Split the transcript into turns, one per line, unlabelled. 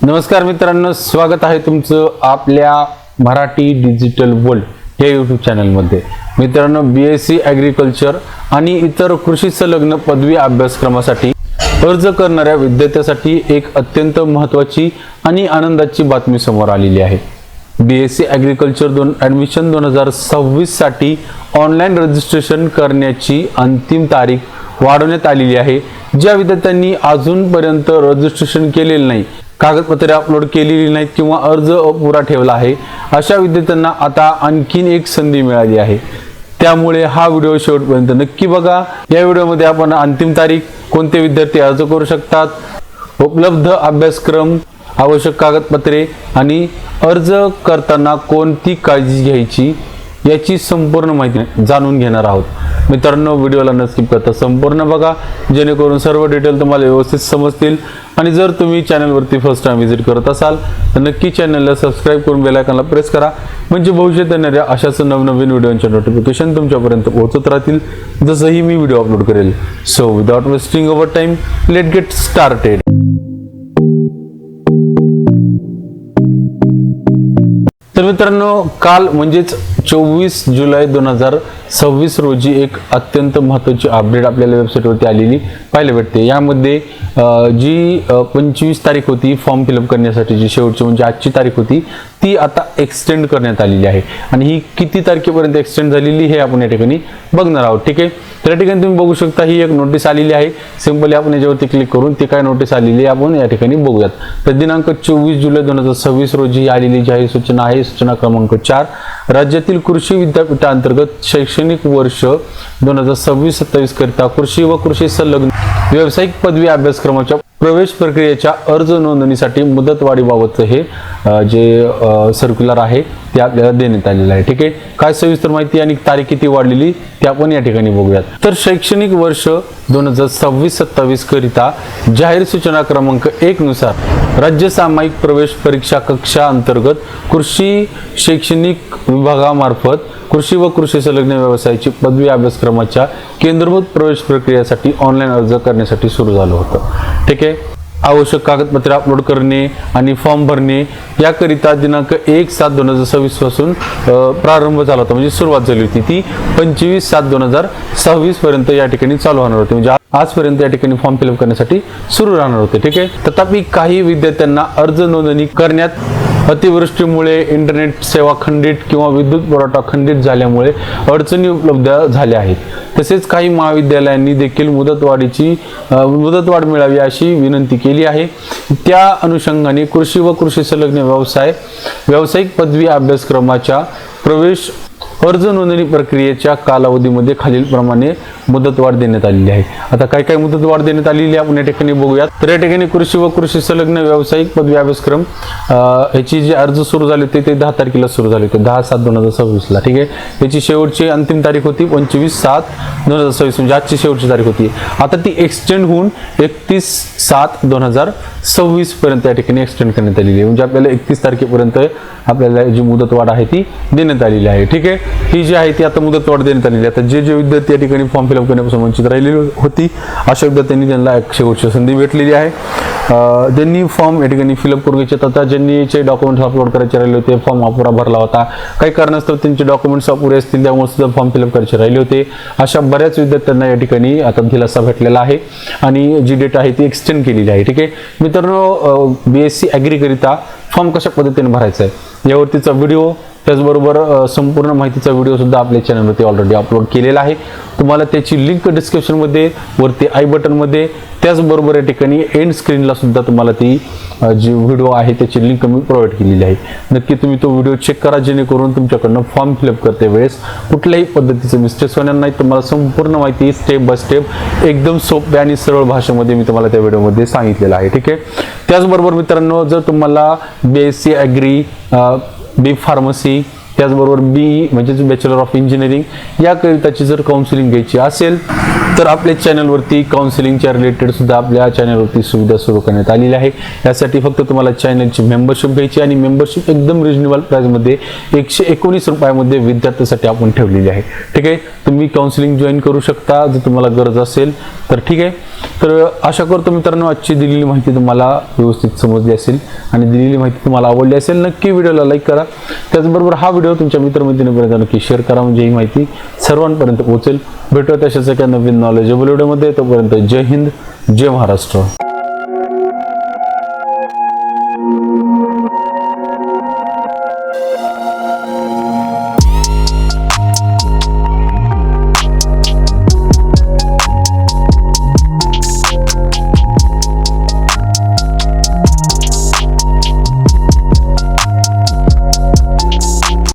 नमस्कार मित्रांनो, स्वागत आहे तुमचं आपल्या मराठी डिजिटल वर्ल्ड या यूट्यूब चॅनलमध्ये. मित्रांनो, BSc ॲग्रिकल्चर आणि इतर कृषी संलग्न पदवी अभ्यासक्रमासाठी अर्ज करणाऱ्या विद्यार्थ्यांसाठी एक अत्यंत महत्त्वाची आणि आनंदाची बातमी समोर आलेली आहे. BSc ॲग्रिकल्चर ॲडमिशन 2026 साठी ऑनलाईन रजिस्ट्रेशन करण्याची अंतिम तारीख वाढवण्यात आलेली आहे. ज्या विद्यार्थ्यांनी अजूनपर्यंत रजिस्ट्रेशन केलेले नाही, कागदपत्रे अपलोड केलेली नाहीत किंवा अर्ज अपुरा ठेवला आहे, अशा विद्यार्थ्यांना आता आणखीन एक संधी मिळाली आहे. त्यामुळे हा व्हिडिओ शेवटपर्यंत नक्की बघा. या व्हिडिओमध्ये आपण अंतिम तारीख, कोणते विद्यार्थी अर्ज करू शकतात, उपलब्ध अभ्यासक्रम, आवश्यक कागदपत्रे आणि अर्ज करताना कोणती काळजी घ्यायची याची संपूर्ण माहिती जाणून घेणार आहोत. मित्रांनो, व्हिडिओला न स्किप करता संपूर्ण बघा, जेणेकरून सर्व डिटेल तुम्हाला व्यवस्थित समजतील. आणि जर तुम्ही चॅनलवरती फर्स्ट टाइम व्हिजिट करत असाल तर नक्की चॅनलला सबस्क्राईब करून बेल आयकॉनला प्रेस करा, म्हणजे भविष्यात येणाऱ्या अशाच नवनवीन व्हिडिओचे नोटिफिकेशन तुमच्यापर्यंत पोहोचत राहतील जसंही मी व्हिडिओ अपलोड करेल. So without wasting our time, let get started. तर मित्रांनो, काल म्हणजेच 24 जुलै 2026 रोजी एक अत्यंत महत्त्वाची अपडेट आपल्याला वेबसाईटवरती आलेली पाहायला भेटते. यामध्ये जी 25 तारीख होती फॉर्म फिलअप करण्यासाठी, जी शेवटची म्हणजे आजची तारीख होती, ती आता एक्सटेंड करण्यात आलेली आहे. आणि ही किती तारखेपर्यंत एक्सटेंड झालेली हे आपण या ठिकाणी बघणार आहोत. ठीक आहे, तर या ठिकाणी तुम्ही बघू शकता ही एक नोटीस आलेली आहे. सिंपली आपण याच्यावरती क्लिक करून ती काय नोटीस आलेली आहे आपण या ठिकाणी बघूयात. तर दिनांक 24 जुलै 2026 रोजी आलेली जाहीर सूचना आहे. सूचना क्रमांक 4, राज्यातील कृषी विद्यापीठांतर्गत शैक्षणिक वर्ष 2026-27 करिता कृषी व कृषी संलग्न व्यावसायिक पदवी अभ्यासक्रमाच्या प्रवेश प्रक्रियेच्या अर्ज नोंदणीसाठी मुदतवाढीबाबतचं हे जे सर्क्युलर आहे ते आपल्याला देण्यात आलेलं आहे. ठीक आहे, काय सविस्तर माहिती आणि तारीख किती वाढलेली ते आपण या ठिकाणी बघूयात. तर शैक्षणिक वर्ष 2026-27 करिता जाहीर सूचना क्रमांक 1 नुसार राज्य सामायिक प्रवेश परीक्षा कक्षा अंतर्गत कृषी शैक्षणिक विभागामार्फत कृषी व कृषी संलग्न व्यवसायाची पदवी अभ्यासक्रमाच्या केंद्रभूत प्रवेश प्रक्रियेसाठी ऑनलाईन अर्ज करण्यासाठी सुरू झालं होतं. ठीक आहे, आवश्यक कागदपत्रे अपलोड करणे आणि फॉर्म भरणे याकरिता दिनांक 1/7/2026 पासून प्रारंभ झाला होता, म्हणजे सुरुवात झाली होती. ती 25/7/2026 पर्यंत या ठिकाणी चालू होणार होती, म्हणजे आजपर्यंत या ठिकाणी फॉर्म फिलअप करण्यासाठी सुरू राहणार होते. ठीक आहे, तथापि काही विद्यार्थ्यांना अर्ज नोंदणी करण्यात अतिवृष्टीमुळे, इंटरनेट सेवा खंडित किंवा विद्युत पुरवठा खंडित झाल्यामुळे अडचणी उपलब्ध झाल्या आहेत. तसेच काही महाविद्यालयांनी देखील मुदतवाढ मिळावी अशी विनंती केली आहे. त्या अनुषंगाने कृषी व कृषी संलग्न व्यावसायिक पदवी अभ्यासक्रमाच्या प्रवेश अर्ज नोंदणी प्रक्रियेच्या कालावधीमध्ये खालीलप्रमाणे मुदतवाढ देण्यात आलेली आहे. आता काय काय मुदतवाढ देण्यात आलेली आहे आपण या ठिकाणी बघूयात. तर या ठिकाणी कृषी व कृषी संलग्न व्यावसायिक पदवी अभ्यासक्रम ह्याची जे अर्ज सुरू झाले होते ते 10 तारखेला सुरू झाले होते, 10/7/2026 ला. ठीक आहे, याची शेवटची अंतिम तारीख होती 25/7/2026, म्हणजे आजची शेवटची तारीख होती. आता ती एक्सटेंड होऊन 31/7/2026 पर्यंत या ठिकाणी एक्सटेंड करण्यात आलेली आहे, म्हणजे आपल्याला 31 तारखेपर्यंत आपल्याला जी मुदतवाढ आहे ती देण्यात आलेली आहे. ठीक आहे, ही जी आहे ती आता मुदतवाढ देण्यात आलेली आहे. आता जे विद्यार्थी या ठिकाणी फॉर्म फिलअप करण्यापासून वंचित राहिलेली होती अशा विद्यार्थ्यांनी त्यांना एक शेवटची संधी भेटलेली आहे. ज्यांनी फॉर्म या ठिकाणी फिलअप करून घ्यायचे, आता ज्यांनी डॉक्युमेंट्स अपलोड करायचे राहिले होते, फॉर्म अपुरा भरला होता, काही कारणास्तव त्यांचे डॉक्युमेंट्स अपुरे असतील त्यामुळे सुद्धा फॉर्म फिलअप करायचे राहिले होते, अशा बऱ्याच विद्यार्थ्यांना या ठिकाणी आता दिलासा भेटलेला आहे आणि जी डेट आहे ती एक्सटेंड केलेली आहे. ठीक आहे मित्रांनो, BSc ॲग्रीकरिता फॉर्म कशा पद्धतीने भरायचा आहे यावरतीचा व्हिडिओ, त्याचबरोबर संपूर्ण माहितीचा व्हिडिओ सुद्धा आपल्या चॅनलवरती ऑलरेडी अपलोड केलेला आहे. तुम्हाला त्याची लिंक डिस्क्रिप्शनमध्ये, वरती आय बटनमध्ये, त्याचबरोबर या ठिकाणी एंड स्क्रीनला सुद्धा तुम्हाला ती जी व्हिडिओ आहे त्याची लिंक मी प्रोव्हाइड केलेली आहे. नक्की तुम्ही तो व्हिडिओ चेक करा, जेणेकरून तुमच्याकडनं फॉर्म फिलअप करते वेळेस कुठल्याही पद्धतीचे मिस्टेक्स होणार नाही. तुम्हाला संपूर्ण माहिती स्टेप बाय स्टेप एकदम सोप्या आणि सरळ भाषेमध्ये मी तुम्हाला त्या व्हिडिओमध्ये सांगितलेलं आहे. ठीक आहे, त्याचबरोबर मित्रांनो, जर तुम्हाला BSc ॲग्री, B फार्मसी, त्याचबरोबर BE म्हणजे बॅचलर ऑफ इंजिनिअरिंग याकरिताची जर काउन्सिलिंग घ्यायची असेल तर आपल्या चॅनलवरती काउन्सिलिंगच्या रिलेटेड सुद्धा आपल्या चॅनलवरती सुविधा सुरू करण्यात आलेली आहे. यासाठी फक्त तुम्हाला चॅनलची मेंबरशिप घ्यायची आणि मेंबरशिप एकदम रिजनेबल प्राइसमध्ये 119 रुपयामध्ये विद्यार्थ्यांसाठी आपण ठेवलेली आहे. ठीक आहे, तुम्ही काउन्सिलिंग जॉईन करू शकता जर तुम्हाला गरज असेल तर. ठीक आहे, तर आशा करतो मित्रांनो आजची दिलेली माहिती तुम्हाला व्यवस्थित समजली असेल आणि दिलेली माहिती तुम्हाला आवडली असेल. नक्की व्हिडिओला लाईक करा. त्याचबरोबर हा व्हिडिओ तुमच्या मित्रमैत्रिणींपर्यंत नक्की शेअर करा, म्हणजे ही माहिती सर्वांपर्यंत पोहोचेल. भेटूया तशाच एका नवीन नॉलेजेबल व्हिडिओमध्ये. तोपर्यंत जय हिंद, जय महाराष्ट्र.